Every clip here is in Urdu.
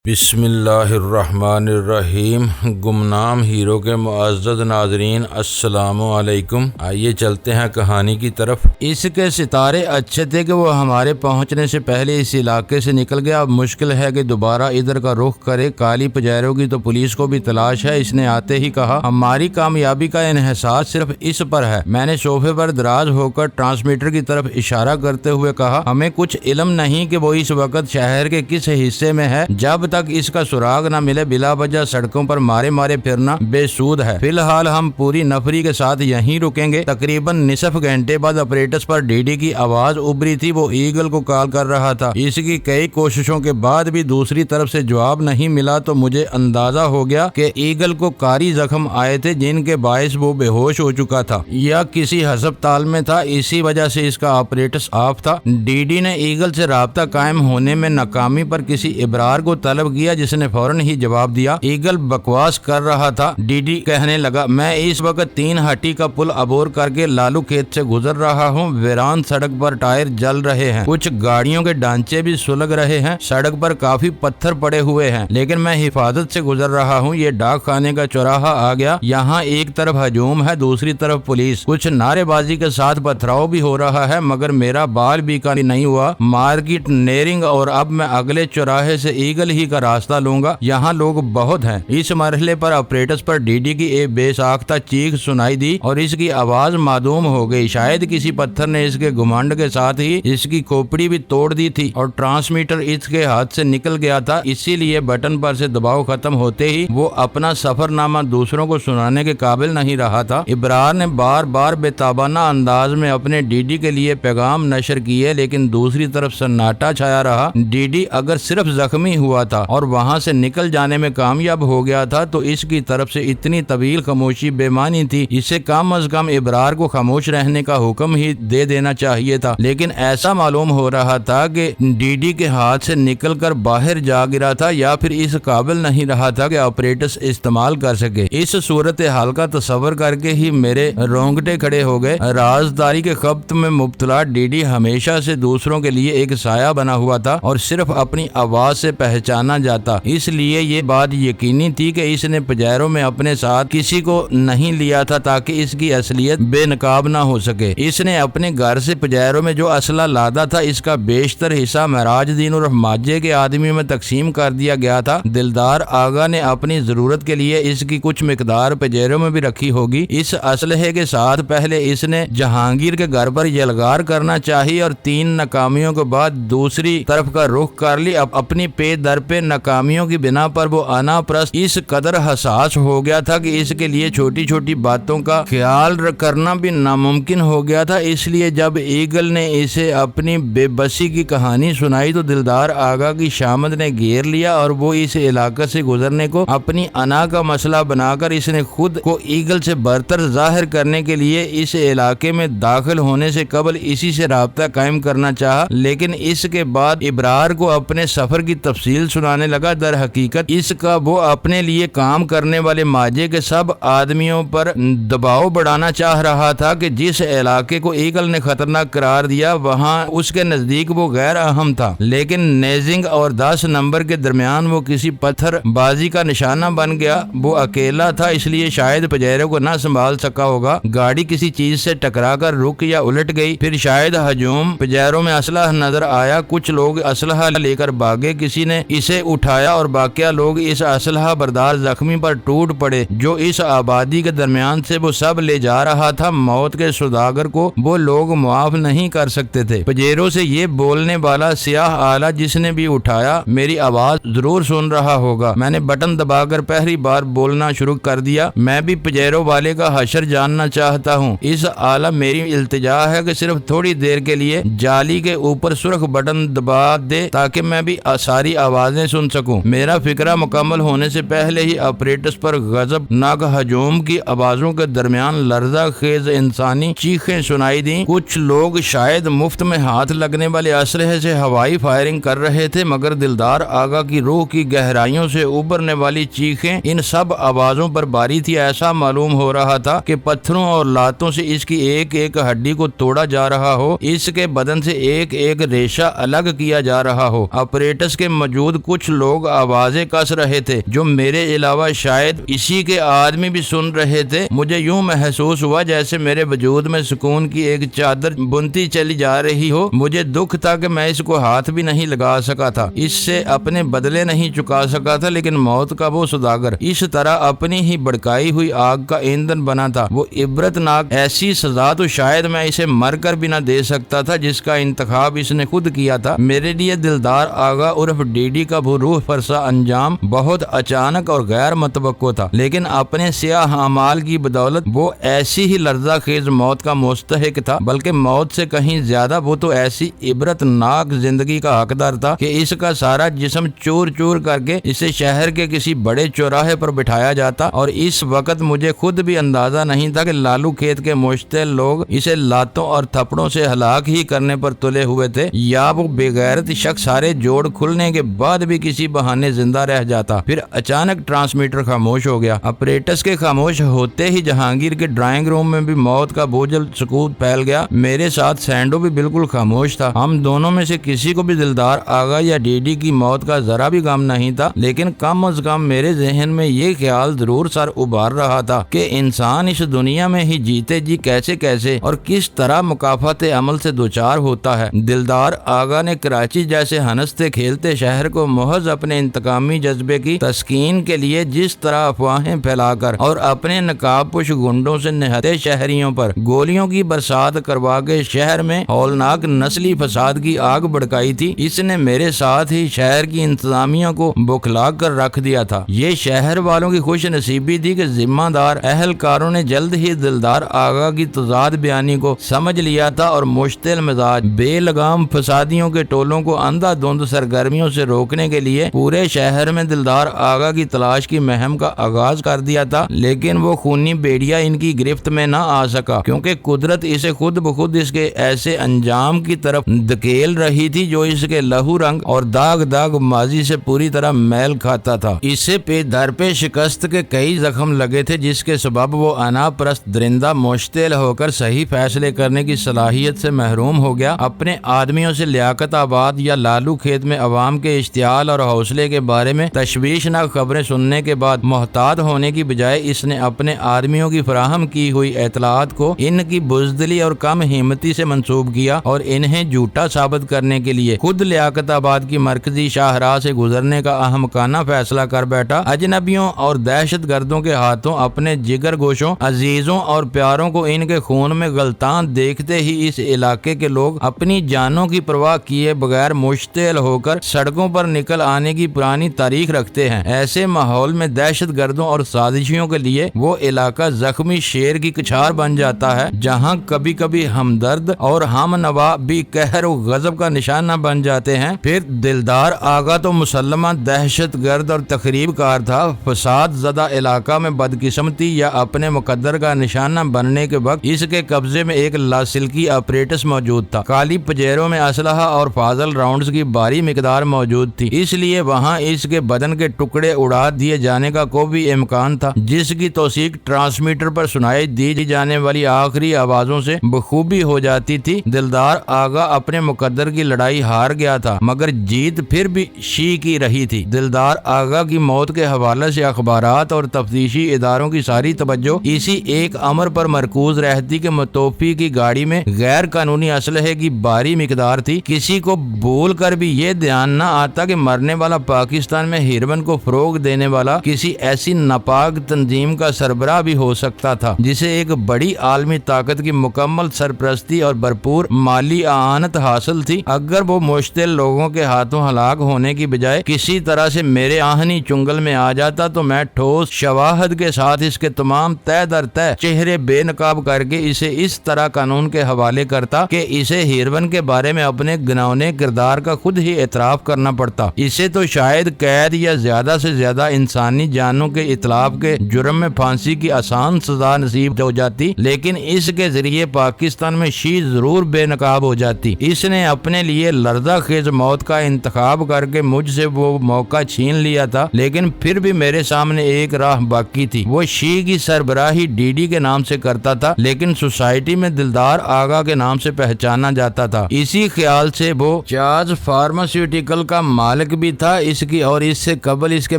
بسم اللہ الرحمن الرحیم۔ گمنام ہیرو کے معزز ناظرین السلام علیکم۔ آئیے چلتے ہیں کہانی کی طرف۔ اس کے ستارے اچھے تھے کہ وہ ہمارے پہنچنے سے پہلے اس علاقے سے نکل گیا۔ اب مشکل ہے کہ دوبارہ ادھر کا رخ کرے۔ کالی پجیروں کی تو پولیس کو بھی تلاش ہے۔ اس نے آتے ہی کہا، ہماری کامیابی کا انحصار صرف اس پر ہے۔ میں نے صوفے پر دراز ہو کر ٹرانسمیٹر کی طرف اشارہ کرتے ہوئے کہا، ہمیں کچھ علم نہیں کہ وہ اس وقت شہر کے کس حصے میں ہے۔ جب تک اس کا سراغ نہ ملے بلا وجہ سڑکوں پر مارے پھرنا بے سود ہے۔ فی الحال ہم پوری نفری کے ساتھ یہیں رکیں گے۔ تقریباً نصف گھنٹے بعد اپریٹس پر ڈی ڈی کی آواز ابری تھی۔ وہ ایگل کو کال کر رہا تھا۔ اس کی کئی کوششوں کے بعد بھی دوسری طرف سے جواب نہیں ملا تو مجھے اندازہ ہو گیا کہ ایگل کو کاری زخم آئے تھے جن کے باعث وہ بے ہوش ہو چکا تھا یا کسی ہسپتال میں تھا۔ اسی وجہ سے اس کا آپریٹس آف تھا۔ ڈی ڈی نے ایگل سے رابطہ قائم ہونے میں ناکامی پر کسی ابرار کو طلب کیا جس نے فوراً ہی جواب دیا۔ ایگل بکواس کر رہا تھا۔ ڈی ڈی کہنے لگا، میں اس وقت 3 ہٹی کا پل عبور کر کے لالو کھیت سے گزر رہا ہوں۔ ویران سڑک پر ٹائر جل رہے ہیں، کچھ گاڑیوں کے ڈانچے بھی سلگ رہے ہیں۔ سڑک پر کافی پتھر پڑے ہوئے ہیں لیکن میں حفاظت سے گزر رہا ہوں۔ یہ ڈاک خانے کا چوراہا آ گیا۔ یہاں ایک طرف ہجوم ہے، دوسری طرف پولیس۔ کچھ نعرے بازی کے ساتھ پتھراؤ بھی ہو رہا ہے مگر میرا بال بیکا نہیں ہوا۔ مارکیٹ نیرنگ اور اب میں اگلے چوراہے سے ایگل ہی کا راستہ لوں گا۔ یہاں لوگ بہت ہیں۔ اس مرحلے پر اپریٹس پر ڈی ڈی کی ایک بے ساختہ چیخ سنائی دی اور اس کی آواز معدوم ہو گئی۔ شاید کسی پتھر نے اس کے گھمنڈ کے ساتھ ہی اس کی کھوپڑی بھی توڑ دی تھی اور ٹرانسمیٹر اس کے ہاتھ سے نکل گیا تھا۔ اسی لیے بٹن پر سے دباؤ ختم ہوتے ہی وہ اپنا سفر نامہ دوسروں کو سنانے کے قابل نہیں رہا تھا۔ ابرار نے بار بار بے تابانہ انداز میں اپنے ڈی ڈی کے لیے پیغام نشر کیے لیکن دوسری طرف سناٹا چھایا رہا۔ ڈی ڈی اگر صرف زخمی ہوا تھا اور وہاں سے نکل جانے میں کامیاب ہو گیا تھا تو اس کی طرف سے اتنی طویل خاموشی بے معنی تھی۔ اسے کم از کم ابرار کو خاموش رہنے کا حکم ہی دے دینا چاہیے تھا لیکن ایسا معلوم ہو رہا تھا کہ ڈی ڈی کے ہاتھ سے نکل کر باہر جا گرا تھا یا پھر اس قابل نہیں رہا تھا کہ آپریٹس استعمال کر سکے۔ اس صورتحال کا تصور کر کے ہی میرے رونگٹے کھڑے ہو گئے۔ رازداری کے خبط میں مبتلا ڈی ڈی ہمیشہ سے دوسروں کے لیے ایک سایہ بنا ہوا تھا اور صرف اپنی آواز سے پہچانا جاتا۔ اس لیے یہ بات یقینی تھی کہ اس نے پجیروں میں اپنے ساتھ کسی کو نہیں لیا تھا تاکہ اس کی اصلیت بے نقاب نہ ہو سکے۔ اس نے اپنے گھر سے پجیروں میں جو اسلحہ لادا تھا اس کا بیشتر حصہ مہراج دین اور ماجے کے آدمی میں تقسیم کر دیا گیا تھا۔ دلدار آغا نے اپنی ضرورت کے لیے اس کی کچھ مقدار پجیروں میں بھی رکھی ہوگی۔ اس اسلحے کے ساتھ پہلے اس نے جہانگیر کے گھر پر یلغار کرنا چاہی اور 3 ناکامیوں کے بعد دوسری طرف کا رخ کر لی۔ اپنی پے در پہ ناکامیوں کی بنا پر وہ انا پرست اس قدر حساس ہو گیا تھا کہ اس کے لیے چھوٹی چھوٹی باتوں کا خیال کرنا بھی ناممکن ہو گیا تھا۔ اس لیے جب ایگل نے اسے اپنی بے بسی کی کہانی سنائی تو دلدار آغا کی شامت نے گھیر لیا اور وہ اس علاقے سے گزرنے کو اپنی انا کا مسئلہ بنا کر اس نے خود کو ایگل سے برتر ظاہر کرنے کے لیے اس علاقے میں داخل ہونے سے قبل اسی سے رابطہ قائم کرنا چاہا لیکن اس کے بعد ابرار کو اپنے سفر کی تفصیل سنانے لگا۔ در حقیقت اس کا وہ اپنے لیے کام کرنے والے ماجے کے سب آدمیوں پر دباؤ بڑھانا چاہ رہا تھا کہ جس علاقے کو ایگل نے خطرناک قرار دیا وہاں اس کے نزدیک وہ غیر اہم تھا لیکن نیزنگ اور 10 نمبر کے درمیان وہ کسی پتھر بازی کا نشانہ بن گیا۔ وہ اکیلا تھا اس لیے شاید پجیروں کو نہ سنبھال سکا ہوگا۔ گاڑی کسی چیز سے ٹکرا کر رک یا الٹ گئی۔ پھر شاید ہجوم پجیروں میں اسلحہ نظر آیا۔ کچھ لوگ اسلحہ لے کر بھاگے، کسی نے اسے اٹھایا اور باقی لوگ اس اسلحہ بردار زخمی پر ٹوٹ پڑے جو اس آبادی کے درمیان سے وہ سب لے جا رہا تھا۔ موت کے سوداگر کو وہ لوگ معاف نہیں کر سکتے تھے۔ پجیروں سے یہ بولنے والا سیاہ آلہ جس نے بھی اٹھایا میری آواز ضرور سن رہا ہوگا۔ میں نے بٹن دبا کر پہلی بار بولنا شروع کر دیا، میں بھی پجیروں والے کا حشر جاننا چاہتا ہوں۔ اس آلہ میری التجا ہے کہ صرف تھوڑی دیر کے لیے جالی کے اوپر سرخ بٹن دبا دے تاکہ میں بھی ساری آوازیں سن سکوں۔ میرا فکرہ مکمل ہونے سے پہلے ہی آپریٹس پر غضب ناک ہجوم کی آوازوں کے درمیان لرزہ خیز انسانی چیخیں سنائی دیں۔ کچھ لوگ شاید مفت میں ہاتھ لگنے والے اسلحے سے ہوائی فائرنگ کر رہے تھے مگر دلدار آغا کی روح کی گہرائیوں سے ابھرنے والی چیخیں ان سب آوازوں پر باری تھی۔ ایسا معلوم ہو رہا تھا کہ پتھروں اور لاتوں سے اس کی ایک ایک ہڈی کو توڑا جا رہا ہو، اس کے بدن سے ایک ایک ریشہ الگ کیا جا رہا ہو۔ آپریٹس کے موجود کچھ لوگ آوازیں کس رہے تھے جو میرے علاوہ شاید اسی کے آدمی بھی سن رہے تھے۔ مجھے یوں محسوس ہوا جیسے میرے وجود میں سکون کی ایک چادر بنتی چلی جا رہی ہو۔ مجھے دکھ تھا کہ میں اس کو ہاتھ بھی نہیں لگا سکا تھا، اس سے اپنے بدلے نہیں چکا سکا تھا، لیکن موت کا وہ سوداگر اس طرح اپنی ہی بڑکائی ہوئی آگ کا ایندھن بنا تھا۔ وہ عبرت ناک ایسی سزا تو شاید میں اسے مر کر بھی نہ دے سکتا تھا جس کا انتخاب اس نے خود کیا تھا۔ میرے لیے دلدار آغا عرف ڈی ڈی کا وہ روح فرسا انجام بہت اچانک اور غیر متوقع تھا، لیکن اپنے سیاہ اعمال کی بدولت وہ ایسی ہی لرزہ خیز موت کا مستحق تھا، بلکہ موت سے کہیں زیادہ وہ تو ایسی عبرت ناک زندگی کا حقدار تھا کہ اس کا سارا جسم چور چور کر کے اسے شہر کے کسی بڑے چوراہے پر بٹھایا جاتا، اور اس وقت مجھے خود بھی اندازہ نہیں تھا کہ لالو کھیت کے مشتعل لوگ اسے لاتوں اور تھپڑوں سے ہلاک ہی کرنے پر تلے ہوئے تھے، یا وہ بے غیرت شخص سارے جوڑ کھلنے کے بعد بھی کسی بہانے زندہ رہ جاتا۔ پھر اچانک ٹرانسمیٹر خاموش ہو گیا۔ اپریٹس کے خاموش ہوتے ہی جہانگیر کے ڈرائنگ روم میں بھی موت کا بوجھل سکوت پھیل گیا۔ میرے ساتھ سینڈو بھی بالکل خاموش تھا۔ ہم دونوں میں سے کسی کو بھی دلدار آغا یا ڈی ڈی کی موت کا ذرا بھی غم نہیں تھا، لیکن کم از کم میرے ذہن میں یہ خیال ضرور سر ابھار رہا تھا کہ انسان اس دنیا میں ہی جیتے جی کیسے کیسے اور کس طرح مکافات عمل سے دوچار ہوتا ہے۔ دلدار آغا نے کراچی جیسے ہنستے کھیلتے شہر کو محض اپنے انتقامی جذبے کی تسکین کے لیے جس طرح افواہیں پھیلا کر اور اپنے نقاب پوش گنڈوں سے نہتے شہریوں پر گولیوں کی برسات کروا کے شہر میں ہولناک نسلی فساد کی آگ بڑکائی تھی، اس نے میرے ساتھ ہی شہر کی انتظامیہ کو بوکھلا کر رکھ دیا تھا۔ یہ شہر والوں کی خوش نصیبی تھی کہ ذمہ دار اہلکاروں نے جلد ہی دلدار آغا کی تضاد بیانی کو سمجھ لیا تھا اور مشتعل مزاج بے لگام فسادیوں کے ٹولوں کو اندھا دھند سرگرمیوں سے روکنے کے لیے پورے شہر میں دلدار آغا کی تلاش کی مہم کا آغاز کر دیا تھا، لیکن وہ خونی بیڑیا ان کی گرفت میں نہ آ سکا، کیونکہ قدرت اسے خود بخود اس کے ایسے انجام کی طرف دھکیل رہی تھی جو اس کے لہو رنگ اور داغ داغ ماضی سے پوری طرح میل کھاتا تھا۔ اسے پہ در پہ شکست کے کئی زخم لگے تھے جس کے سبب وہ انا پرست درندہ مشتعل ہو کر صحیح فیصلے کرنے کی صلاحیت سے محروم ہو گیا۔ اپنے آدمیوں سے لیاقت آباد یا لالو کھیت میں عوام کے اشتعال اور حوصلے کے بارے میں تشویشناک خبریں سننے کے بعد محتاط ہونے کی بجائے اس نے اپنے آدمیوں کی فراہم کی ہوئی اطلاعات کو ان کی بزدلی اور کم ہمتی سے منسوب کیا اور انہیں جھوٹا ثابت کرنے کے لیے خود لیاقت آباد کی مرکزی شاہراہ سے گزرنے کا احمقانہ فیصلہ کر بیٹھا۔ اجنبیوں اور دہشت گردوں کے ہاتھوں اپنے جگر گوشوں، عزیزوں اور پیاروں کو ان کے خون میں غلطان دیکھتے ہی اس علاقے کے لوگ اپنی جانوں کی پرواہ کیے بغیر مشتعل ہو کر سڑکوں پر نکل آنے کی پرانی تاریخ رکھتے ہیں۔ ایسے ماحول میں دہشت گردوں اور سازشیوں کے لیے وہ علاقہ زخمی شیر کی کچھار بن جاتا ہے، جہاں کبھی کبھی ہمدرد اور ہم نوا بھی قہر و غضب کا نشانہ بن جاتے ہیں۔ پھر دلدار آغا تو مسلمہ دہشت گرد اور تخریب کار تھا۔ فساد زدہ علاقہ میں بدقسمتی یا اپنے مقدر کا نشانہ بننے کے وقت اس کے قبضے میں ایک لاسلکی اپریٹس موجود تھا۔ کالی پجیروں میں اسلحہ اور فاضل راؤنڈز کی بھاری مقدار موجود تھی، اس لیے وہاں اس کے بدن کے ٹکڑے اڑا دیے جانے کا کوئی امکان تھا، جس کی توثیق ٹرانسمیٹر پر سنائی دی جانے والی آخری آوازوں سے بخوبی ہو جاتی تھی۔ دلدار آغا اپنے مقدر کی لڑائی ہار گیا تھا، مگر جیت پھر بھی شی کی رہی تھی۔ دلدار آغا کی موت کے حوالے سے اخبارات اور تفتیشی اداروں کی ساری توجہ اسی ایک امر پر مرکوز رہتی کہ متوفی کی گاڑی میں غیر قانونی اسلحے کی بھاری مقدار تھی۔ کسی کو بھول کر بھی یہ دھیان نہ آتا کہ مرنے والا پاکستان میں ہیروئن کو فروغ دینے والا کسی ایسی ناپاک تنظیم کا سربراہ بھی ہو سکتا تھا جسے ایک بڑی عالمی طاقت کی مکمل سرپرستی اور بھرپور مالی اعانت حاصل تھی۔ اگر وہ مشتعل لوگوں کے ہاتھوں ہلاک ہونے کی بجائے کسی طرح سے میرے آہنی چنگل میں آ جاتا تو میں ٹھوس شواہد کے ساتھ اس کے تمام تہ در تہ چہرے بے نقاب کر کے اسے اس طرح قانون کے حوالے کرتا کہ اسے ہیروئن کے بارے میں اپنے گناونے کردار کا خود ہی اعتراف کرنا پڑتا۔ اسے تو شاید قید یا زیادہ سے زیادہ انسانی جانوں کے اتلاف کے جرم میں پھانسی کی آسان سزا نصیب ہو جاتی، لیکن اس کے ذریعے پاکستان میں شی ضرور بے نقاب ہو جاتی۔ اس نے اپنے لیے لرزہ خیز موت کا انتخاب کر کے مجھ سے وہ موقع چھین لیا تھا، لیکن پھر بھی میرے سامنے ایک راہ باقی تھی۔ وہ شی کی سربراہی ڈی ڈی کے نام سے کرتا تھا، لیکن سوسائٹی میں دلدار آغا کے نام سے پہچانا جاتا تھا۔ اسی خیال سے وہ جاز فارماسیوٹیکل کا مالک مالک بھی تھا اس کی، اور اس سے قبل اس کے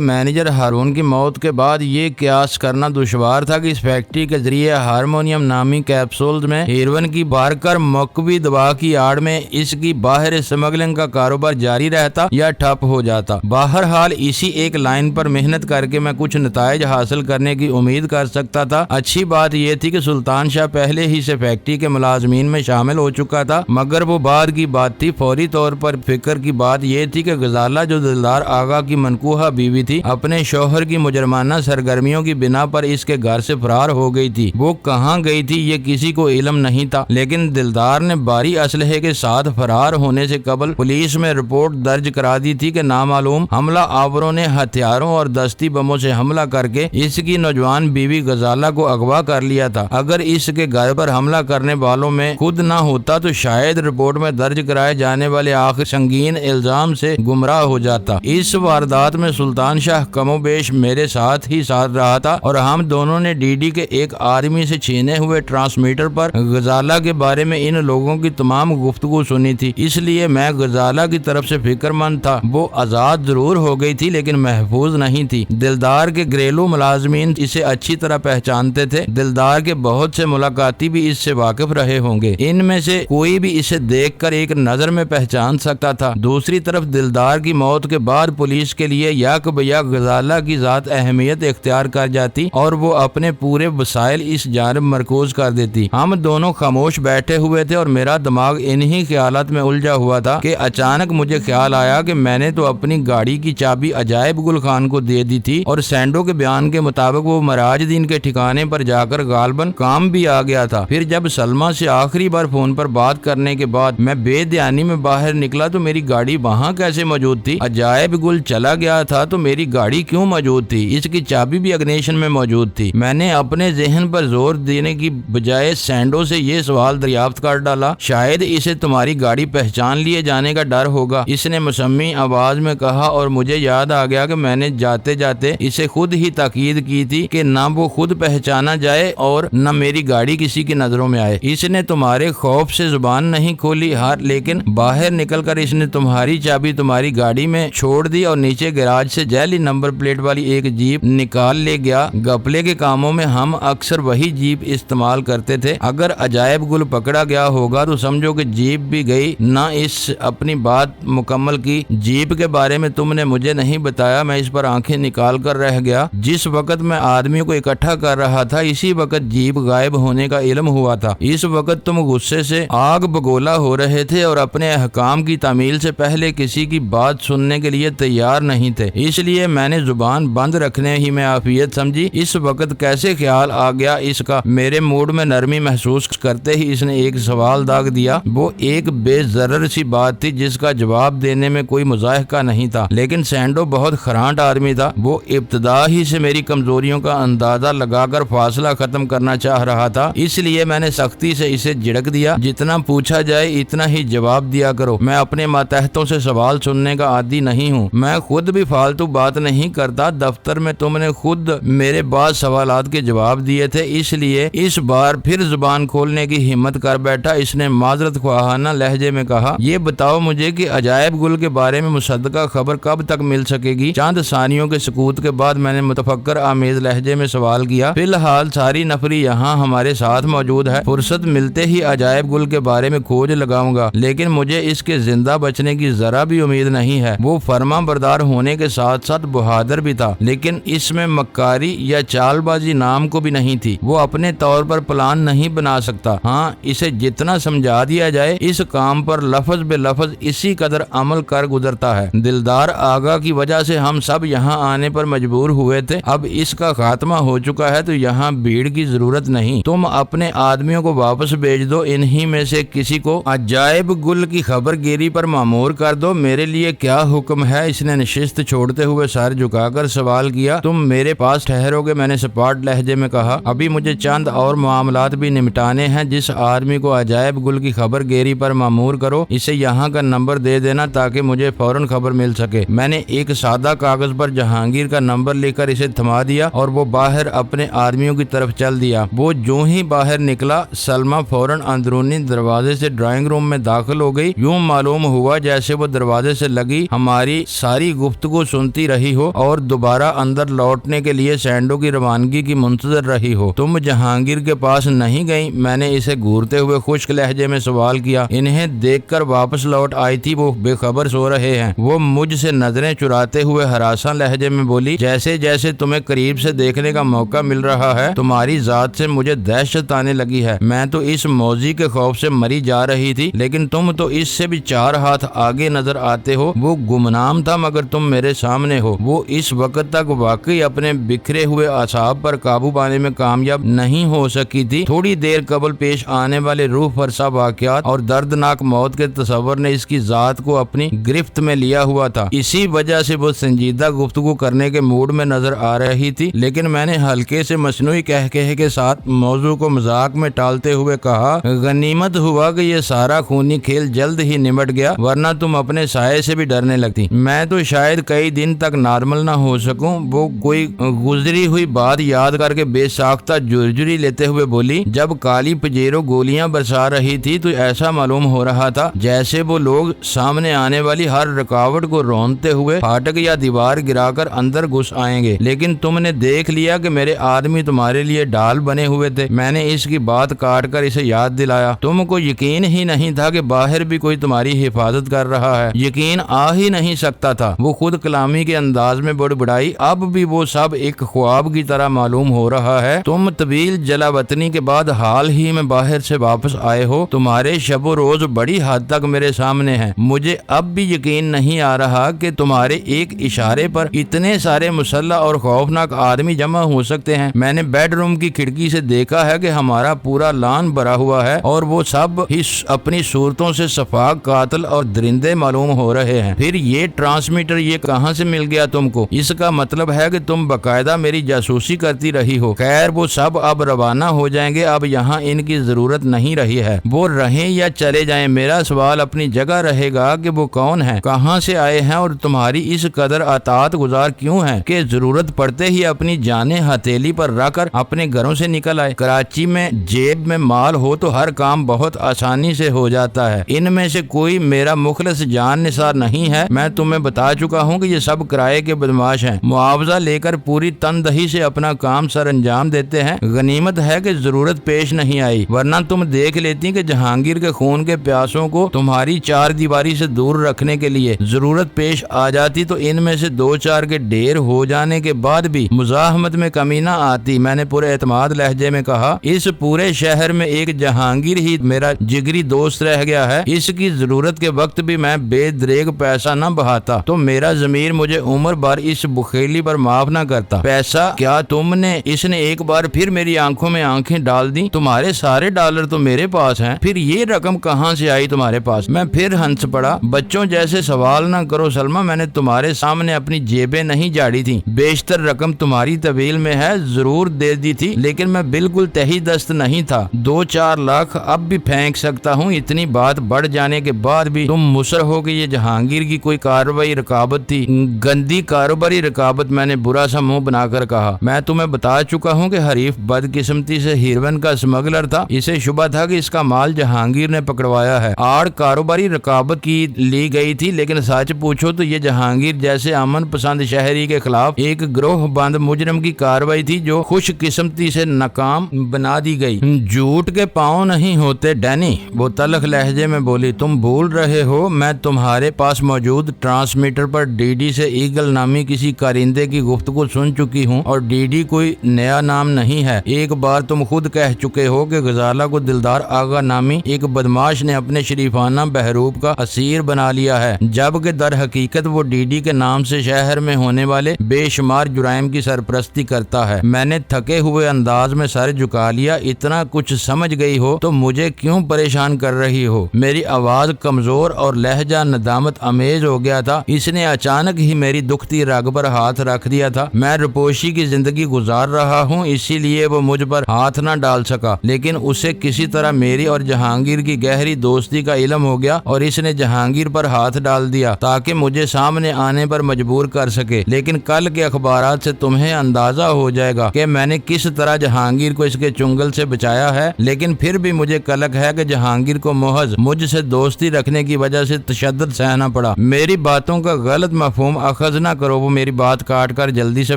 مینیجر ہارون کی موت کے بعد یہ قیاس کرنا دشوار تھا کہ اس فیکٹری کے ذریعے ہارمونیم نامی کیپسولز میں ہیروئن کی بھر کر مقوی دوا کی آڑ میں اس کی باہر اسمگلنگ کا کاروبار جاری رہتا یا ٹھپ ہو جاتا۔ بہرحال اسی ایک لائن پر محنت کر کے میں کچھ نتائج حاصل کرنے کی امید کر سکتا تھا۔ اچھی بات یہ تھی کہ سلطان شاہ پہلے ہی سے فیکٹری کے ملازمین میں شامل ہو چکا تھا، مگر وہ بعد کی بات تھی۔ فوری طور پر فکر کی بات یہ تھی کہ غزالہ جو دلدار آغا کی منکوحہ بیوی تھی، اپنے شوہر کی مجرمانہ سرگرمیوں کی بنا پر اس کے گھر سے فرار ہو گئی تھی۔ وہ کہاں گئی تھی یہ کسی کو علم نہیں تھا، لیکن دلدار نے بھاری اسلحے کے ساتھ فرار ہونے سے قبل پولیس میں رپورٹ درج کرا دی تھی کہ نامعلوم حملہ آوروں نے ہتھیاروں اور دستی بموں سے حملہ کر کے اس کی نوجوان بیوی غزالہ کو اغوا کر لیا تھا۔ اگر اس کے گھر پر حملہ کرنے والوں میں خود نہ ہوتا تو شاید رپورٹ میں درج کرائے جانے والے آخر سنگین الزام سے گمراہ ہو جاتا۔ اس واردات میں سلطان شاہ کم و بیش میرے ساتھ ہی ساتھ رہا تھا، اور ہم دونوں نے ڈی ڈی کے ایک آدمی سے چھینے ہوئے ٹرانسمیٹر پر غزالہ کے بارے میں ان لوگوں کی تمام گفتگو سنی تھی۔ اس لیے میں غزالہ کی طرف سے فکر مند تھا۔ وہ آزاد ضرور ہو گئی تھی لیکن محفوظ نہیں تھی۔ دلدار کے گھریلو ملازمین اسے اچھی طرح پہچانتے تھے۔ دلدار کے بہت سے ملاقاتی بھی اس سے واقف رہے ہوں گے۔ ان میں سے کوئی بھی اسے دیکھ کر ایک نظر میں پہچان سکتا تھا۔ دوسری طرف دلدار کی موت کے بعد پولیس کے لیے یک بیک غزالہ کی ذات اہمیت اختیار کر جاتی اور وہ اپنے پورے وسائل اس جانب مرکوز کر دیتی۔ ہم دونوں خاموش بیٹھے ہوئے تھے اور میرا دماغ انہی خیالات میں الجھا ہوا تھا کہ اچانک مجھے خیال آیا کہ میں نے تو اپنی گاڑی کی چابی عجائب گل خان کو دے دی تھی، اور سینڈو کے بیان کے مطابق وہ مراج دین کے ٹھکانے پر جا کر غالباً کام بھی آ گیا تھا۔ پھر جب سلمہ سے آخری بار فون پر بات کرنے کے بعد میں بے دھیانی میں باہر نکلا تو میری گاڑی وہاں کیسے موجود تھی؟ عجائب گل چلا گیا تھا تو میری گاڑی کیوں موجود تھی؟ اس کی چابی بھی اگنیشن میں موجود تھی۔ میں نے اپنے ذہن پر زور دینے کی بجائے سینڈو سے یہ سوال دریافت کر ڈالا، شاید اسے تمہاری گاڑی پہچان لیے جانے کا ڈر ہوگا، اس نے مسمی آواز میں کہا، اور مجھے یاد آ گیا کہ میں نے جاتے جاتے اسے خود ہی تاکید کی تھی کہ نہ وہ خود پہچانا جائے اور نہ میری گاڑی کسی کی نظروں میں آئے۔ اس نے تمہارے خوف سے زبان نہیں کھولی، لیکن باہر نکل کر اس نے تمہاری چابی تمہاری گاڑی میں چھوڑ دی اور نیچے گراج سے جعلی نمبر پلیٹ والی ایک جیپ نکال لے گیا۔ گپلے کے کاموں میں ہم اکثر وہی جیپ استعمال کرتے تھے۔ اگر عجائب گل پکڑا گیا ہوگا تو سمجھو کہ جیپ بھی گئی۔ نہ اس اپنی بات مکمل کی۔ جیپ کے بارے میں تم نے مجھے نہیں بتایا۔ میں اس پر آنکھیں نکال کر رہ گیا۔ جس وقت میں آدمیوں کو اکٹھا کر رہا تھا اسی وقت جیپ غائب ہونے کا علم ہوا تھا۔ اس وقت تم غصے سے آگ بگولا ہو رہے تھے اور اپنے احکام کی تعمیل سے پہلے کسی کی بات سننے کے لیے تیار نہیں تھے، اس لیے میں نے زبان بند رکھنے ہی میں عافیت سمجھی۔ اس وقت کیسے خیال آ گیا اس کا؟ میرے موڈ میں نرمی محسوس کرتے ہی اس نے ایک سوال داغ دیا۔ وہ ایک بے ضرر سی بات تھی جس کا جواب دینے میں کوئی مضاحکہ نہیں تھا، لیکن سینڈو بہت خرانٹ آدمی تھا۔ وہ ابتدا ہی سے میری کمزوریوں کا اندازہ لگا کر فاصلہ ختم کرنا چاہ رہا تھا، اس لیے میں نے سختی سے اسے جھڑک دیا، جتنا پوچھا جائے اتنا ہی جواب دیا کرو۔ میں اپنے ماتحتوں سے سوال سننے کا عادی نہیں ہوں۔ میں خود بھی فالتو بات نہیں کرتا۔ دفتر میں تم نے خود میرے بعض سوالات کے جواب دیے تھے، اس لیے اس بار پھر زبان کھولنے کی ہمت کر بیٹھا۔ اس نے معذرت خواہانہ لہجے میں کہا، یہ بتاؤ مجھے کہ عجائب گل کے بارے میں مصدقہ خبر کب تک مل سکے گی؟ چند ثانیوں کے سکوت کے بعد میں نے متفکر آمیز لہجے میں سوال کیا۔ فی الحال ساری نفری یہاں ہمارے ساتھ موجود ہے، فرصت ملتے ہی عجائب گل کے بارے میں کھوج لگاؤں گا، لیکن مجھے اس کے زندہ بچنے کی ذرا بھی امید نہیں ہے۔ وہ فرما بردار ہونے کے ساتھ ساتھ بہادر بھی تھا، لیکن اس میں مکاری یا چال بازی نام کو بھی نہیں تھی۔ وہ اپنے طور پر پلان نہیں بنا سکتا۔ ہاں، اسے جتنا سمجھا دیا جائے اس کام پر لفظ بے لفظ اسی قدر عمل کر گزرتا ہے۔ دلدار آغا کی وجہ سے ہم سب یہاں آنے پر مجبور ہوئے تھے، اب اس کا خاتمہ ہو چکا ہے تو یہاں بھیڑ کی ضرورت نہیں۔ تم اپنے آدمیوں کو واپس بھیج دو، انہی میں سے کسی کو عجائب گل کی خبر گیری پر مامور کر دو۔ میرے لیے کیا حکم ہے؟ اس نے نشست چھوڑتے ہوئے سر جھکا کر سوال کیا۔ تم میرے پاس ٹھہرو گے؟ میں نے سپاٹ لہجے میں کہا۔ ابھی مجھے چند اور معاملات بھی نمٹانے ہیں۔ جس آدمی کو عجائب گل کی خبر گیری پر مامور کرو اسے یہاں کا نمبر دے دینا تاکہ مجھے فوراً خبر مل سکے۔ میں نے ایک سادہ کاغذ پر جہانگیر کا نمبر لے کر اسے تھما دیا اور وہ باہر اپنے آدمیوں کی طرف چل دیا۔ وہ جو ہی باہر نکلا سلمہ فوراً اندرونی دروازے سے ڈرائنگ روم میں داخل ہو گئی۔ یوں معلوم ہوا جیسے وہ دروازے سے لگی لگی ہماری ساری گفتگو سنتی رہی ہو اور دوبارہ اندر لوٹنے کے لیے سینڈو کی روانگی کی منتظر رہی ہو۔ تم جہانگیر کے پاس نہیں گئی؟ میں نے اسے گھورتے ہوئے خشک لہجے میں سوال کیا۔ انہیں دیکھ کر واپس لوٹ آئی تھی، وہ بے خبر سو رہے ہیں۔ وہ مجھ سے نظریں چراتے ہوئے ہراساں لہجے میں بولی، جیسے جیسے تمہیں قریب سے دیکھنے کا موقع مل رہا ہے تمہاری ذات سے مجھے دہشت آنے لگی ہے۔ میں تو اس موذی کے خوف سے مری جا رہی تھی، لیکن تم تو اس سے بھی 4 ہاتھ آگے نظر آتے ہو۔ وہ گمنام تھا مگر تم میرے سامنے ہو۔ وہ اس وقت تک واقعی اپنے بکھرے ہوئے اعصاب پر قابو پانے میں کامیاب نہیں ہو سکی تھی۔ تھوڑی دیر قبل پیش آنے والے روح فرسا واقعات اور دردناک موت کے تصور نے اس کی ذات کو اپنی گرفت میں لیا ہوا تھا۔ اسی وجہ سے وہ سنجیدہ گفتگو کرنے کے موڈ میں نظر آ رہی تھی، لیکن میں نے ہلکے سے مصنوعی قہقہے کے ساتھ موضوع کو مذاق میں ٹالتے ہوئے کہا، غنیمت ہوا کہ یہ سارا خونی کھیل جلد ہی نمٹ گیا، ورنہ تم اپنے سائے سے بھی ڈرنے لگتی۔ میں تو شاید کئی دن تک نارمل نہ ہو سکوں۔ وہ کوئی گزری ہوئی بات یاد کر کے بے ساختہ جرجری لیتے ہوئے بولی، جب کالی پجیرو گولیاں برسا رہی تھی تو ایسا معلوم ہو رہا تھا جیسے وہ لوگ سامنے آنے والی ہر رکاوٹ کو رونتے ہوئے پھاٹک یا دیوار گرا کر اندر گھس آئیں گے، لیکن تم نے دیکھ لیا کہ میرے آدمی تمہارے لیے ڈال بنے ہوئے تھے۔ میں نے اس کی بات کاٹ کر اسے یاد دلایا، تم کو یقین ہی نہیں تھا کہ باہر بھی کوئی تمہاری حفاظت کر رہا ہے، یقین آ ہی نہیں سکتا تھا۔ وہ خود کلامی کے انداز میں بڑبڑائی، اب بھی وہ سب ایک خواب کی طرح معلوم ہو رہا ہے۔ تم طویل جلا وطنی کے بعد حال ہی میں باہر سے واپس آئے ہو، تمہارے شب و روز بڑی حد تک میرے سامنے ہیں۔ مجھے اب بھی یقین نہیں آ رہا کہ تمہارے ایک اشارے پر اتنے سارے مسلح اور خوفناک آدمی جمع ہو سکتے ہیں۔ میں نے بیڈ روم کی کھڑکی سے دیکھا ہے کہ ہمارا پورا لان بھرا ہوا ہے اور وہ سب ہی اپنی صورتوں سے صفاق قاتل اور درندے معلوم ہو رہے ہیں۔ پھر یہ ٹرانسمیٹر یہ کہاں سے مل گیا تم کو؟ اس کا مطلب ہے کہ تم باقاعدہ میری جاسوسی کرتی رہی ہو۔ خیر، وہ سب اب روانہ ہو جائیں گے، اب یہاں ان کی ضرورت نہیں رہی ہے۔ وہ رہیں یا چلے جائیں، میرا سوال اپنی جگہ رہے گا کہ وہ کون ہیں، کہاں سے آئے ہیں اور تمہاری اس قدر اطاعت گزار کیوں ہیں کہ ضرورت پڑتے ہی اپنی جانیں ہتھیلی پر رکھ کر اپنے گھروں سے نکل آئے۔ کراچی میں جیب میں مال ہو تو ہر کام بہت آسانی سے ہو جاتا ہے۔ ان میں سے کوئی میرا مخلص جان نثار نہیں ہے۔ میں تمہیں بتا چکا ہوں کہ یہ سب کرائے کے بدماش ہیں، معاوضہ لے کر پوری تندہی سے اپنا کام سر انجام دیتے ہیں۔ غنیمت ہے کہ ضرورت پیش نہیں آئی، ورنہ تم دیکھ لیتی کہ جہانگیر کے خون کے پیاسوں کو تمہاری 4 دیواری سے دور رکھنے کے لیے ضرورت پیش آ جاتی تو ان میں سے 2-4 کے ڈھیر ہو جانے کے بعد بھی مزاحمت میں کمی نہ آتی۔ میں نے پورے اعتماد لہجے میں کہا، اس پورے شہر میں ایک جہانگیر ہی میرا جگری دوست رہ گیا ہے، اس کی ضرورت کے وقت بھی میں بے دریغ پیسہ نہ بہاتا تو میرا ضمیر مجھے عمر بھر اس بخیلی پر معاف نہ کرتا۔ پیسہ کیا تم نے؟ اس نے ایک بار پھر میری آنکھوں میں آنکھیں ڈال دی۔ تمہارے سارے ڈالر تو میرے پاس ہیں، پھر یہ رقم کہاں سے آئی تمہارے پاس؟ میں پھر ہنس پڑا۔ بچوں جیسے سوال نہ کرو سلمہ، میں نے تمہارے سامنے اپنی جیبیں نہیں جاڑی تھی۔ بیشتر رقم تمہاری طویل میں ہے، ضرور دے دی تھی، لیکن میں بالکل تہی دست نہیں تھا۔ 2-4 لاکھ اب بھی پھینک سکتا ہوں۔ اتنی بات بڑھ جانے کے بعد بھی تم مصر ہو کہ یہ جہانگیر کی کوئی کارروائی رکاوٹ تھی؟ گندی کاروباری رکاوٹ، میں نے برا سا منہ بنا کر کہا۔ میں تمہیں بتا چکا ہوں کہ حریف بدقسمتی سے ہیروئن کا اسمگلر تھا، اسے شبہ تھا کہ اس کا مال جہانگیر نے پکڑوایا ہے۔ آڑ کاروباری رکاوٹ کی لی گئی تھی، لیکن سچ پوچھو تو یہ جہانگیر جیسے امن پسند شہری کے خلاف ایک گروہ بند مجرم کی کارروائی تھی جو خوش قسمتی سے ناکام بنا دی گئی۔ جھوٹ کے پاؤں نہیں ہوتے ڈینی، وہ تلخ لہجے میں بولی۔ تم بھول رہے ہو، میں تمہارے پاس موجود ٹرانسمیٹر پر ڈی ڈی سے ایگل نامی کسی کارندے کی گفتگو سن چکی ہوں، اور ڈی ڈی کوئی نیا نام نہیں ہے۔ ایک بار تم خود کہہ چکے ہو کہ غزالہ کو دلدار آغا نامی ایک بدماش نے اپنے شریفانہ بہروب کا اسیر بنا لیا ہے، جبکہ در حقیقت وہ ڈی ڈی کے نام سے شہر میں ہونے والے بے شمار جرائم کی سرپرستی کرتا ہے۔ میں نے تھکے ہوئے انداز میں سر جھکا لیا۔ اتنا کچھ سمجھ گئی ہو تو مجھے کیوں پریشان کر رہی ہو؟ میری آواز کمزور اور لہجہ ندامت امیز ہو گیا تھا۔ اس نے اچانک ہی میری دکھتی رگ پر ہاتھ رکھ دیا تھا۔ میں رپوشی کی زندگی گزار رہا ہوں، اسی لیے وہ مجھ پر ہاتھ نہ ڈال سکا، لیکن اسے کسی طرح میری اور جہانگیر کی گہری دوستی کا علم ہو گیا اور اس نے جہانگیر پر ہاتھ ڈال دیا تاکہ مجھے سامنے آنے پر مجبور کر سکے۔ لیکن کل کے اخبارات سے تمہیں اندازہ ہو جائے گا کہ میں نے کس طرح جہانگیر کو اس کے چنگل سے بچایا ہے، لیکن پھر بھی مجھے کلک ہے کہ جہانگیر کو محض مجھ سے دوستی رکھنے کی وجہ سے تشدد سہنا پڑا۔ پڑا۔ میری باتوں کا غلط مفہوم اخذ نہ کرو۔ وہ میری بات کاٹ کر جلدی سے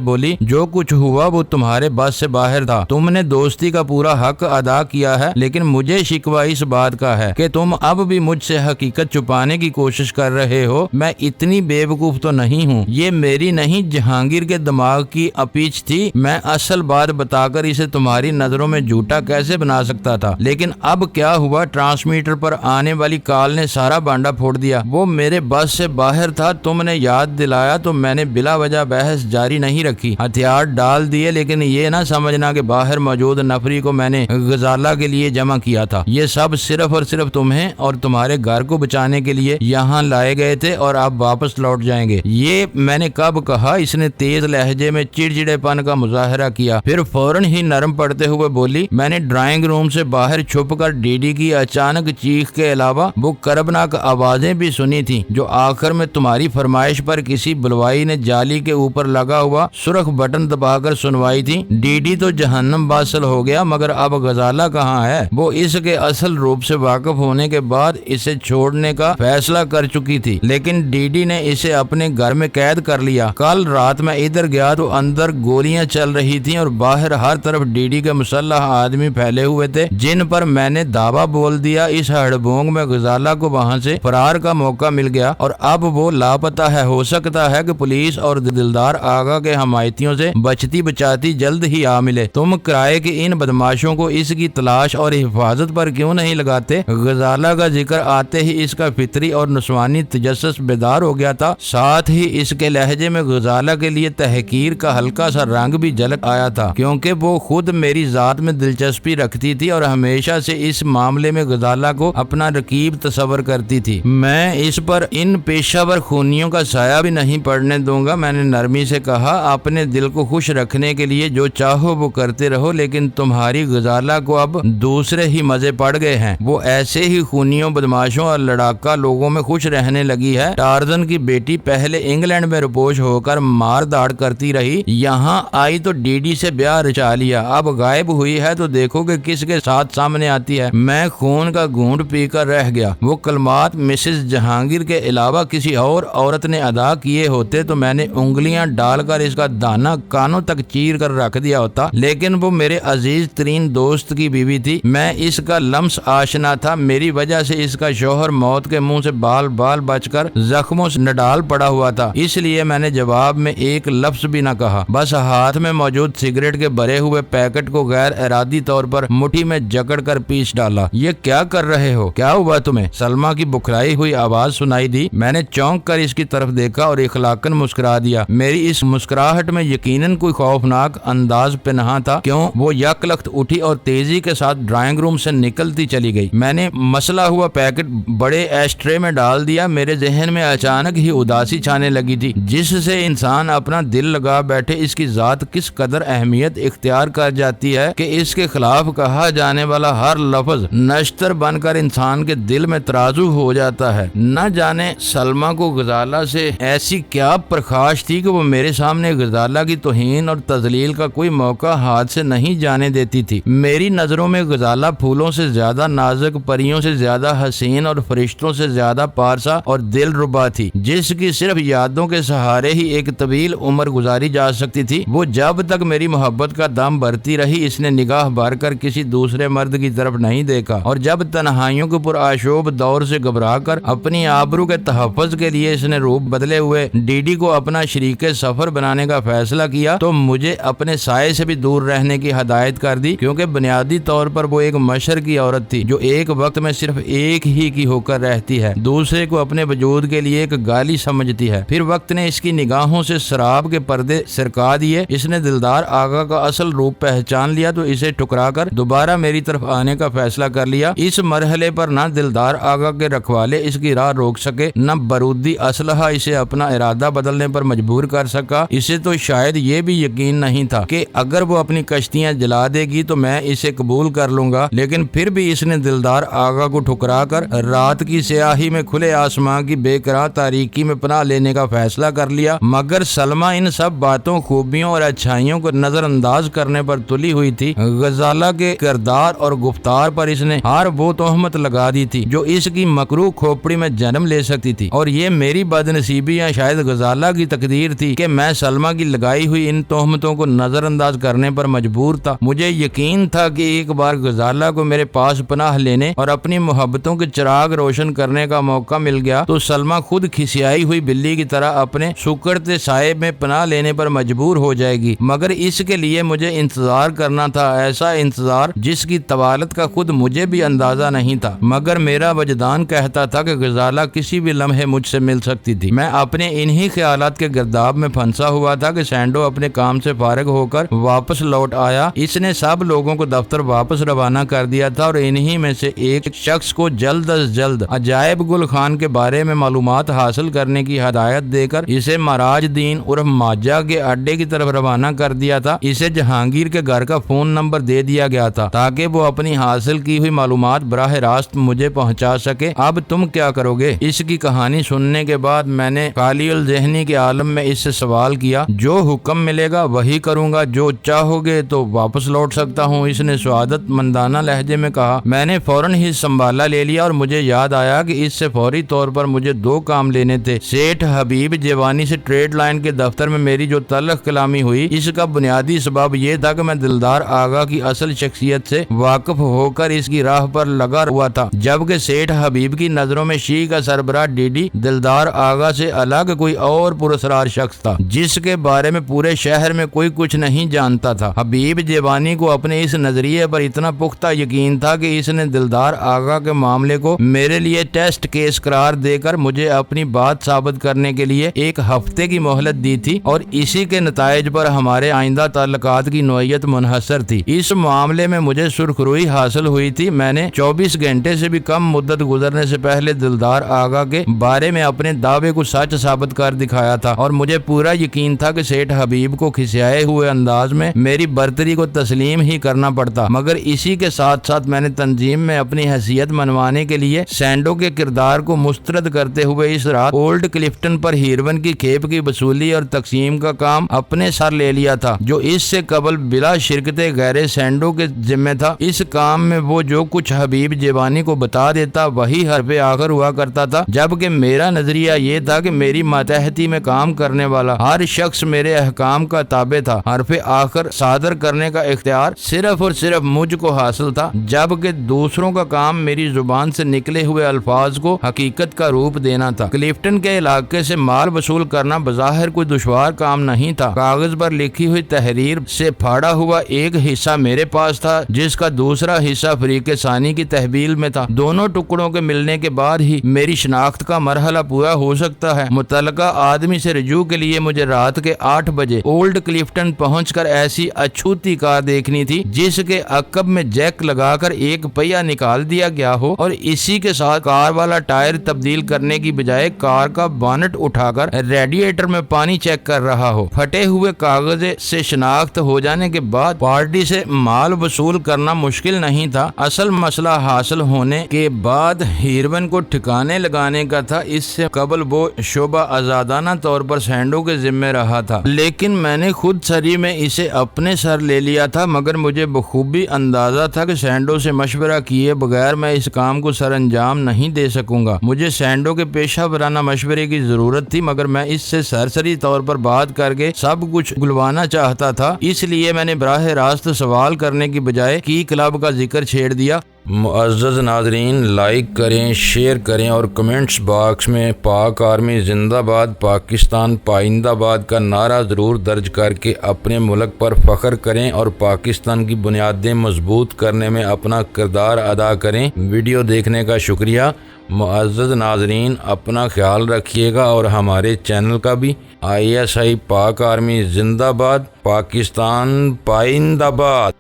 بولی، جو کچھ ہوا وہ تمہارے بس سے باہر تھا، تم نے دوستی کا پورا حق ادا کیا ہے، لیکن مجھے شکوہ اس بات کا ہے کہ تم اب بھی مجھ سے حقیقت چھپانے کی کوشش کر رہے ہو۔ میں اتنی بے وقوف تو نہیں ہوں، یہ میری نہیں جہانگیر کے دماغ کی اپیچ تھی۔ میں اصل بات بتا کر اسے تمہاری نظروں میں جھوٹا کیسے بنا سکتا تھا، لیکن اب کیا ہوا، ٹرانسمیٹر پر آنے والی کال نے سارا بانڈا پھوڑ دیا۔ وہ میرے بس سے باہر تھا، تم نے یاد دلایا تو میں نے بلا وجہ بحث جاری نہیں رکھی، ہتھیار ڈال دیے، لیکن یہ نہ سمجھنا کہ باہر موجود نفری کو میں نے غزالہ کے لیے جمع کیا تھا۔ یہ سب صرف اور صرف تمہیں اور تمہارے گھر کو بچانے کے لیے یہاں لائے گئے تھے اور آپ واپس لوٹ جائیں گے۔ یہ میں نے کب کہا؟ اس نے تیز لہجے میں چڑچڑے پن کا مظاہرہ کیا، پھر فوراً ہی نرم پڑتے ہوئے بولی، میں نے ڈرائنگ روم سے باہر چھپ کر ڈی ڈی کی اچانک چیخ کے علاوہ وہ کربناک آوازیں بھی سنی تھیں جو آخر میں تمہاری فرمائش پر کسی بلوائی نے جالی کے اوپر لگا ہوا سرخ بٹن دبا کر سنوائی تھی۔ ڈی ڈی تو جہنم واصل ہو گیا، مگر اب غزالہ کہاں ہے؟ وہ اس کے اصل روپ سے واقف ہونے کے بعد اسے چھوڑنے کا فیصلہ کر چکی تھی، لیکن ڈی ڈی نے اسے اپنے گھر میں قید کر لیا۔ کل رات میں ادھر گیا تو اندر گولیاں چل رہی تھیں اور باہر ہر طرف ڈی ڈی کے مسلح آدمی پھیلے ہوئے تھے، جن پر میں نے دعویٰ بول دیا۔ اس ہڑبونگ میں غزالہ کو وہاں سے فرار کا موقع مل گیا اور اب وہ لاپتہ ہے۔ ہو سکتا ہے کہ پولیس اور دلدار آغا کے حمایتیوں سے بچتی بچاتی جلد ہی آ ملے۔ تم کرائے کہ ان بدماشوں کو اس کی تلاش اور حفاظت پر کیوں نہیں لگاتے؟ غزالہ کا ذکر آتے ہی اس کا فطری اور نسوانی تجسس بیدار ہو گیا تھا، ساتھ ہی اس کے لہجے میں غزالہ کے لیے تحقیر کا ہلکا سا رنگ بھی جھلک آیا تھا، کیونکہ وہ خود میری ذات میں دلچسپی رکھتی تھی اور ہمیشہ سے اس معاملے میں غزالہ کو اپنا رقیب تصور کرتی تھی۔ میں اس پر ان پیشہ ور خونیوں کا سایہ بھی نہیں پڑنے دوں گا، میں نے نرمی سے کہا۔ اپنے دل کو خوش رکھنے کے لیے جو چاہو وہ کرتے رہو، لیکن تمہاری غزالہ کو اب دوسرے ہی مزے پڑ گئے ہیں۔ وہ ایسے ہی خونیوں، بدماشوں اور لڑاکا لوگوں میں خوش رہنے لگی ہے۔ ٹارزن کی بیٹی پہلے انگلینڈ میں رپوش ہو کر مار داڑ کرتی رہی، یہاں آئی تو ڈی ڈی سے بیاہ رچا لیا، اب غائب ہوئی ہے تو دیکھو کہ کس کے ساتھ سامنے آتی ہے۔ میں خون کا گھونٹ پی کر رہ گیا۔ وہ کلمات مسز جہانگیر کے علاوہ کسی اور عورت نے ادا کیے ہوتے تو میں نے انگلیاں ڈال کر اس کا دانہ کانوں تک چیر کر رکھ دیا ہوتا، لیکن وہ میرے عزیز ترین دوست کی بیوی تھی، میں اس کا لمس آشنا تھا۔ میری وجہ سے اس کا شوہر موت کے منہ سے بال بال بچ کر زخموں سے نڈال پڑا ہوا تھا، اس لیے میں نے جواب میں ایک لفظ بھی نہ کہا، بس ہاتھ میں موجود سگریٹ کے بھرے ہوئے پیکٹ کو غیر ارادی طور پر مٹھی میں جکڑ کر پیس ڈالا۔ یہ کیا کر رہے ہو؟ کیا ہوا تمہیں؟ سلمہ کی بکھرائی ہوئی آواز سنائی دی۔ میں نے چونک کر اس کی طرف دیکھا اور اخلاقاً مسکرا دیا۔ میری اس مسکراہٹ میں یقیناً کوئی خوفناک انداز پنہاں تھا، کیوں؟ وہ یک لخت اٹھی اور تیزی کے ساتھ ڈرائنگ روم سے نکلتی چلی گئی۔ میں نے مسلا ہوا پیکٹ بڑے ایشٹرے میں ڈال دیا۔ میرے ذہن میں اچانک ہی اداسی چھانے لگی تھی، جس سے انسان اپنا دل لگا بیٹھے اس کی ذات کس قدر اہمیت اختیار کر جاتی ہے کہ اس کے خلاف کہا جانے والا ہر لفظ نشتر بن کر انسان کے دل میں ترازو ہو جاتا ہے۔ نہ جانے سلمہ کو غزالہ سے ایسی کیا پرخاش تھی کہ وہ میرے سامنے غزالہ کی توہین اور تذلیل کا کوئی موقع ہاتھ سے نہیں جانے دیتی تھی۔ میری نظروں میں غزالہ پھولوں سے زیادہ نازک، پریوں سے زیادہ حسین اور فرشتوں سے زیادہ پارسا اور دل ربا تھی، جس کی صرف یادوں کے سہارے ہی ایک طویل عمر گزاری جا سکتی تھی۔ وہ جب تک میری محبت کا دم بھرتی رہی، اس نے نگاہ بھر کر کسی دوسرے مرد کی طرف نہیں دیکھا، اور جب تنہائیوں کے پرآشوب دور سے گھبرا کر اپنی آبرو کے تحفظ کے لیے اس نے روپ بدلے ہوئے ڈی ڈی کو اپنا شریک سفر بنانے کا فیصلہ کیا تو مجھے اپنے سائے سے بھی دور رہنے کی ہدایت کر دی، کیونکہ بنیادی طور پر وہ ایک مشر کی عورت تھی جو ایک وقت میں صرف ایک ہی کی ہو کر رہتی ہے، دوسرے کو اپنے وجود کے لیے ایک گالی سمجھتی ہے۔ پھر وقت نے اس کی نگاہوں سے شراب کے پردے سرکا دیے، اس نے دلدار آغا کا اصل روپ پہچان لیا تو اسے ٹکرا کر دوبارہ میری طرف آنے کا فیصلہ کر لیا۔ اس مرحلے پر نہ دلدار آغا کے رکھوالے اس کی راہ روک سکے، نہ بارودی اسلحہ اسے اپنا ارادہ بدلنے پر مجبور کر سکا۔ اسے تو شاید یہ بھی یقین نہیں تھا کہ اگر وہ اپنی کشتیاں جلا دے گی تو میں اسے قبول کر لوں گا، لیکن پھر بھی اس نے دلدار آغا کو ٹھکرا کر رات کی سیاہی میں کھلے آسمان کی بے قرار تاریکی میں پناہ لینے کا فیصلہ کر لیا۔ مگر سلمہ ان سب باتوں، خوبیوں اور اچھائیوں کو نظر انداز کرنے پر تلی ہوئی تھی۔ غزالہ کے کردار اور گفتار پر اس نے ہر وہ تہمت لگا دی تھی جو اس کی مکروہ کھوپڑی میں جنم لے سکتی تھی، اور یہ میری بدنصیبی یا شاید غزالہ کی تقدیر تھی کہ میں سلمہ کی لگائی ہوئی ان تہمتوں کو نظر انداز کرنے پر مجبور تھا۔ مجھے یقین تھا کہ ایک بار غزالہ کو میرے پاس پناہ لینے اور اپنی محبتوں کے چراغ روشن کرنے کا موقع مل گیا تو سلمہ خود کھسیائی ہوئی بلی کی طرح اپنے سکڑتے سائے میں پناہ لینے پر مجبور ہو جائے گی، مگر اس کے لیے مجھے انتظار کرنا تھا، ایسا انتظار جس کی طوالت کا خود مجھے بھی اندازہ نہیں تھا، مگر میرا وجدان کہتا تھا کہ غزالہ کسی بھی لمحے مجھ سے مل سکتی تھی۔ میں اپنے انہی خیالات کے گرداب میں پھنسا ہوا تھا کہ سینڈو اپنے کام سے فارغ ہو کر واپس لوٹ آیا۔ اس نے سب لوگوں کو دفتر واپس روانہ کر دیا تھا اور انہی میں سے ایک شخص کو جلد از جلد عجائب گل خان کے بارے میں معلومات حاصل کرنے کی ہدایت دے کر اسے مہاراج دین عرف ماجہ کے اڈے کی طرف روانہ کر دیا تھا۔ اسے جہانگیر کے گھر کا فون نمبر دے دیا گیا تھا تاکہ وہ اپنی حاصل کی ہوئی معلومات براہ راست مجھے پہنچا سکے۔ اب تم کیا کرو گے؟ اس کی کہانی سننے کے بعد میں نے خالی الذہنی کے عالم میں اس سے سوال کیا۔ جو حکم ملے گا وہی کروں گا، جو چاہو گے تو واپس لوٹ سکتا ہوں، اس نے سعادت مندانہ لہجے میں کہا۔ میں نے فوراً ہی سنبھالا لے لیا اور مجھے یاد آیا کہ اس سے فوری طور پر مجھے دو کام لینے تھے۔ سیٹھ حبیب جیوانی سے ٹریڈ لائن کے دفتر میں میری جو تلخ کلامی ہوئی، اس کا بنیادی سبب یہ تھا کہ میں دلدار آغا کی اصل شخصیت سے واقف ہو کر اس کی راہ پر لگا ہوا تھا، جبکہ سیٹھ حبیب کی نظروں میں شیعہ کا سربراہ ڈی ڈی دلدار آغا سے الگ کوئی اور پراسرار شخص تھا جس کے بارے میں پورے شہر میں کوئی کچھ نہیں جانتا تھا۔ حبیب جیوانی کو اپنے اس نظریے پر اتنا پختہ یقین تھا کہ اس نے دلدار آغا کے معاملے کو میرے لیے ٹیسٹ کیس قرار دے کر مجھے اپنی بات ثابت کرنے کے لیے ایک ہفتے کی مہلت دی تھی، اور اسی کے نتائج پر ہمارے آئندہ تعلقات کی نوعیت منحصر تھی۔ اس معاملے میں مجھے سرخروئی حاصل ہوئی تھی۔ میں نے 24 گھنٹے سے بھی کم مدت گزرنے سے پہلے دلدار آغا کے بارے میں اپنے دعوے کو سچ ثابت کر دکھایا تھا، اور مجھے پورا یقین تھا کہ سیٹھ حبیب کو کھسیائے ہوئے انداز میں میری برتری کو تسلیم ہی کرنا پڑتا، مگر اسی کے ساتھ ساتھ میں نے تنظیم میں اپنی حیثیت منوانے کے لیے سینڈو کے کردار کو مسترد کرتے ہوئے اس رات اولڈ کلفٹن پر ہیروین کی کھیپ کی وصولی اور تقسیم کا کام اپنے سر لے لیا تھا، جو اس سے قبل بلا شرکت غیر سینڈو کے ذمہ تھا۔ اس کام میں وہ جو کچھ حبیب جیوانی کو بتا دیتا وہی حرف آخر ہوا کرتا تھا، جبکہ میرا نظریہ یہ تھا کہ میری ماتحتی میں کام کرنے والا ہر شخص میرے احکام کا تابع تھا۔ حرف آخر صادر کرنے کا اختیار صرف اور صرف مجھ کو حاصل تھا، جبکہ دوسروں کا کام میری زبان سے نکلے ہوئے الفاظ کو حقیقت کا روپ دینا تھا۔ کلفٹن کے علاقے سے مال وصول کرنا بظاہر کوئی دشوار کام نہیں تھا۔ کاغذ پر لکھی ہوئی تحریر سے پھاڑا ہوا ایک حصہ میرے پاس تھا، جس کا دوسرا حصہ فریق ثانی کی تحویل میں تھا۔ دونوں ٹکڑوں کے ملنے کے بعد ہی میری شناخت کا مرحلہ پورا ہو سکتا ہے۔ متعلقہ آدمی سے رجوع کے لیے مجھے رات کے 8 بجے اولڈ کلفٹن پہنچ کر ایسی اچھوتی کار دیکھنی تھی جس کے عقب میں جیک لگا کر ایک پہیا نکال دیا گیا ہو، اور اسی کے ساتھ کار والا ٹائر تبدیل کرنے کی بجائے کار کا بانٹ اٹھا کر ریڈیٹر میں پانی چیک کر رہا ہو۔ پھٹے ہوئے کاغذ سے شناخت ہو جانے کے بعد پارٹی سے مال وصول کرنا مشکل نہیں تھا۔ اصل مسئلہ حاصل ہونے کے بعد ہیروین کو ٹھکانے لگانے کا تھا۔ اس سے قبل وہ شعبہ آزادانہ طور پر سینڈو کے ذمہ رہا تھا، لیکن میں نے خود سری میں اسے اپنے سر لے لیا تھا، مگر مجھے بخوبی اندازہ تھا کہ سینڈو سے مشورہ کیے بغیر میں اس کام کو سر انجام نہیں دے سکوں گا۔ مجھے سینڈو کے پیشہ ورانہ مشورے کی ضرورت تھی، مگر میں اس سے سرسری طور پر بات کر کے سب کچھ گلوانا چاہتا تھا، اس لیے میں نے براہ راست سوال کرنے کی بجائے کی کلب کا ذکر چھیڑ دیا۔ معزز ناظرین، لائک کریں، شیئر کریں اور کمنٹس باکس میں پاک آرمی زندہ باد، پاکستان پائندہ باد کا نعرہ ضرور درج کر کے اپنے ملک پر فخر کریں اور پاکستان کی بنیادیں مضبوط کرنے میں اپنا کردار ادا کریں۔ ویڈیو دیکھنے کا شکریہ۔ معزز ناظرین، اپنا خیال رکھیے گا اور ہمارے چینل کا بھی۔ ISI پاک آرمی زندہ باد، پاکستان پائندہ باد۔